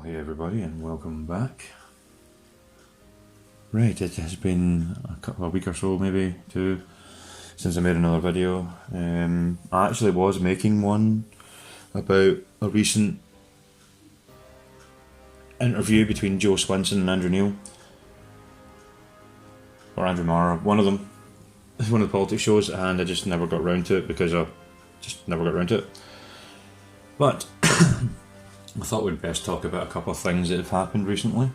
hey everybody, and welcome back. Right, it has been a week or so, maybe two, since I made another video. I actually was making one about a recent interview between Joe Swinson and Andrew Neil, or Andrew Marr, one of them. It's one of the politics shows, and I just never got round to it because I just never got round to it. But I thought we'd best talk about a couple of things that have happened recently.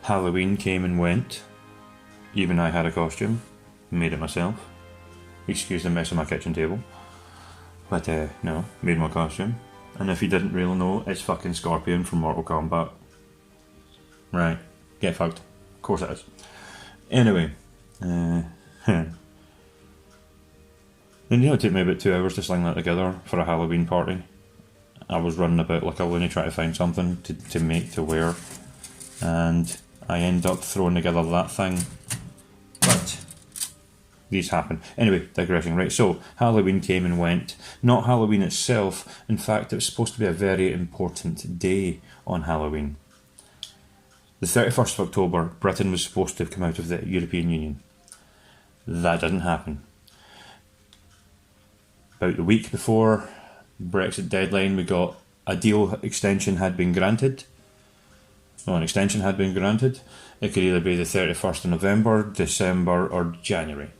Halloween came and went. Even I had a costume. Made it myself. Excuse the mess on my kitchen table. But no, made my costume. And if you didn't really know, it's fucking Scorpion from Mortal Kombat. Right, get fucked. Of course it is. Anyway, and it took me about 2 hours to sling that together for a Halloween party. I was running about like a loony trying to find something to make to wear, and I end up throwing together that thing. But these happen. Anyway, digressing. Right, so Halloween came and went. Not Halloween itself. In fact, it was supposed to be a very important day on Halloween. The 31st of October, Britain was supposed to have come out of the European Union. That didn't happen. About the week before Brexit deadline, we got a deal extension had been granted. Well, an extension had been granted. It could either be the 31st of November, December, or January.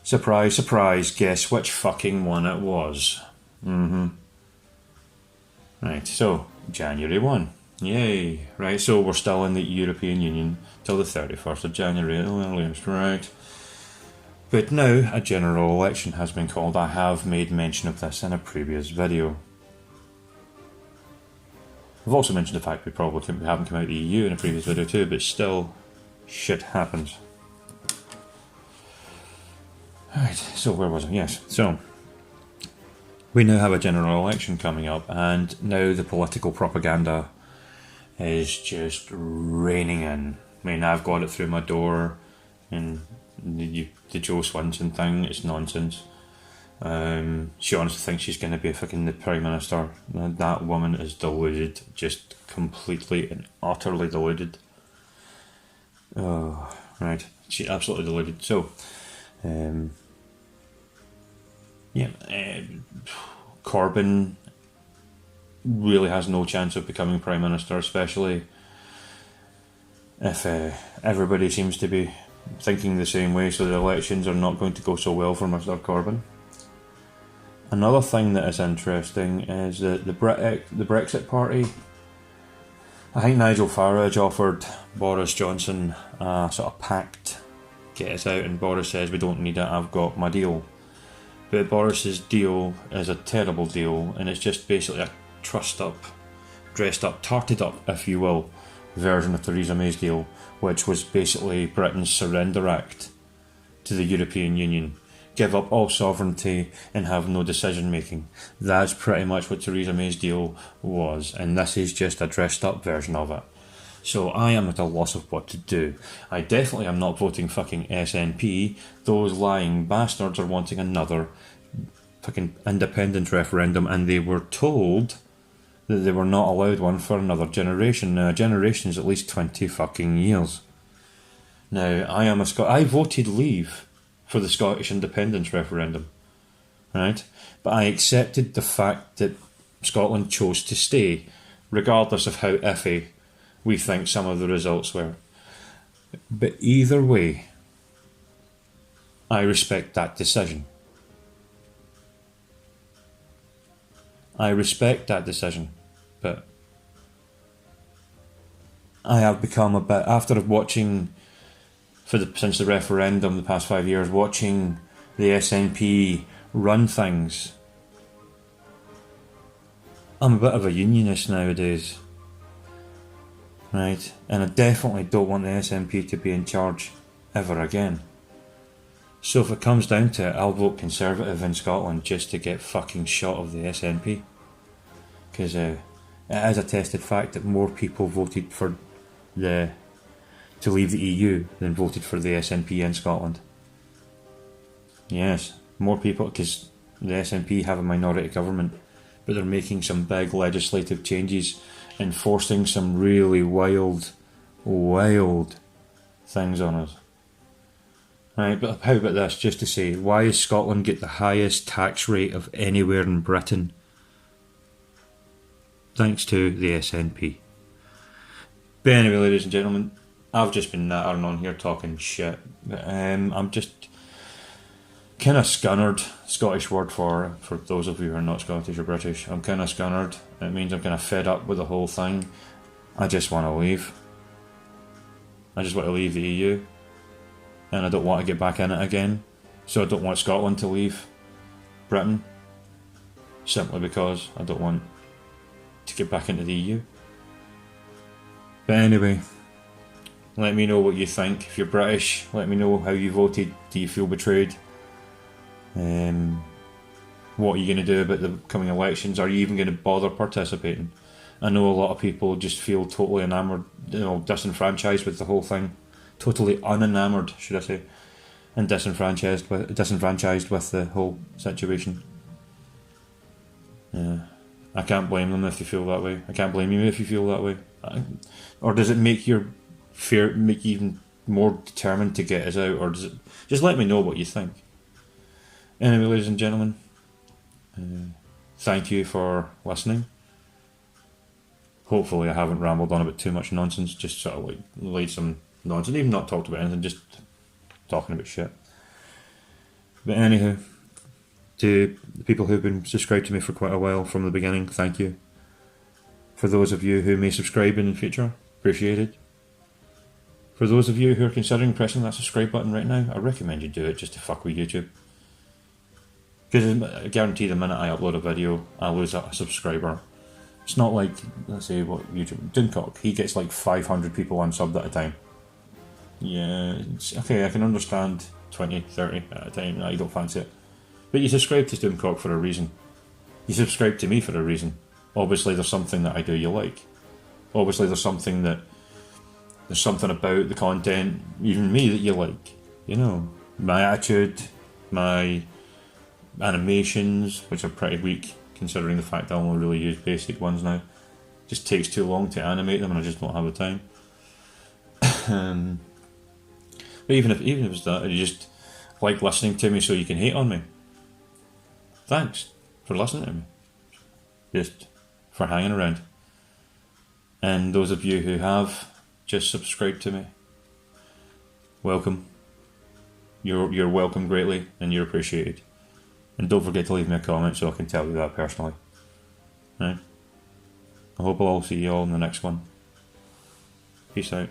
Surprise, surprise, guess which fucking one it was. Right, so January 1. Yay. Right, so we're still in the European Union till the 31st of January at the earliest, right? But now a general election has been called. I have made mention of this in a previous video. I've also mentioned the fact we probably haven't come out of the EU in a previous video too, but still, shit happens. Right, so where was I? Yes, so we now have a general election coming up, and now the political propaganda is just raining in. I mean, I've got it through my door, and the Joe Swinson thing, it's nonsense. She honestly thinks she's going to be fucking the Prime Minister. That woman is deluded, just completely and utterly deluded. Oh, right, she's absolutely deluded. So, Corbyn really has no chance of becoming Prime Minister, especially if everybody seems to be thinking the same way, so the elections are not going to go so well for Mr. Corbyn. Another thing that is interesting is that the Brexit Party, I think Nigel Farage offered Boris Johnson a sort of pact, get us out, and Boris says we don't need it, I've got my deal. But Boris's deal is a terrible deal, and it's just basically a trussed up, dressed up, tarted up, if you will, version of Theresa May's deal, which was basically Britain's surrender act to the European Union. Give up all sovereignty and have no decision making. That's pretty much what Theresa May's deal was, and this is just a dressed up version of it. So I am at a loss of what to do. I definitely am not voting fucking SNP. Those lying bastards are wanting another fucking independent referendum, and they were told that they were not allowed one for another generation. Now, a generation is at least 20 fucking years. Now, I voted Leave for the Scottish independence referendum, right? But I accepted the fact that Scotland chose to stay, regardless of how iffy we think some of the results were. But either way, I respect that decision. I respect that decision, but I have become a bit, after watching since the referendum the past 5 years, watching the SNP run things, I'm a bit of a unionist nowadays, right? And I definitely don't want the SNP to be in charge ever again. So if it comes down to it, I'll vote Conservative in Scotland just to get fucking shot of the SNP. Because it is a tested fact that more people voted to leave the EU than voted for the SNP in Scotland. Yes, more people, because the SNP have a minority government, but they're making some big legislative changes enforcing some really wild things on us. Right, but how about this, just to say, why does Scotland get the highest tax rate of anywhere in Britain? Thanks to the SNP. But anyway, ladies and gentlemen, I've just been nattering on here talking shit. I'm just kind of scunnered, Scottish word for those of you who are not Scottish or British. I'm kind of scunnered. It means I'm kind of fed up with the whole thing. I just want to leave. I just want to leave the EU. And I don't want to get back in it again. So I don't want Scotland to leave Britain. Simply because I don't want to get back into the EU. But anyway, let me know what you think. If you're British, let me know how you voted. Do you feel betrayed? What are you going to do about the coming elections? Are you even going to bother participating? I know a lot of people just feel totally enamoured, disenfranchised with the whole thing. Totally unenamoured, should I say, and disenfranchised with the whole situation. Yeah, I can't blame them if they feel that way. I can't blame you if you feel that way. Or does it make you even more determined to get us out? Or does it just let me know what you think? Anyway, ladies and gentlemen, thank you for listening. Hopefully I haven't rambled on about too much nonsense, just sort of like laid some nonsense, even not talked about anything, just talking about shit. But anywho, to the people who've been subscribed to me for quite a while from the beginning, thank you. For those of you who may subscribe in the future, appreciate it. For those of you who are considering pressing that subscribe button right now, I recommend you do it just to fuck with YouTube. Because I guarantee the minute I upload a video, I lose a subscriber. It's not like, let's say, what YouTube... Doomcock, he gets like 500 people unsubbed at a time. Yeah, okay, I can understand 20, 30 at a time. No, you don't fancy it. But you subscribe to Doomcock for a reason. You subscribe to me for a reason. Obviously there's something that I do you like. Obviously there's something about the content, even me, that you like. You know, my attitude, my animations, which are pretty weak considering the fact I only really use basic ones now. It just takes too long to animate them and I just don't have the time. But even if it's that, you just like listening to me so you can hate on me. Thanks for listening to me. Just for hanging around. And those of you who have just subscribed to me, welcome. You're welcome greatly and you're appreciated. And don't forget to leave me a comment so I can tell you that personally. Right? I hope I'll see you all in the next one. Peace out.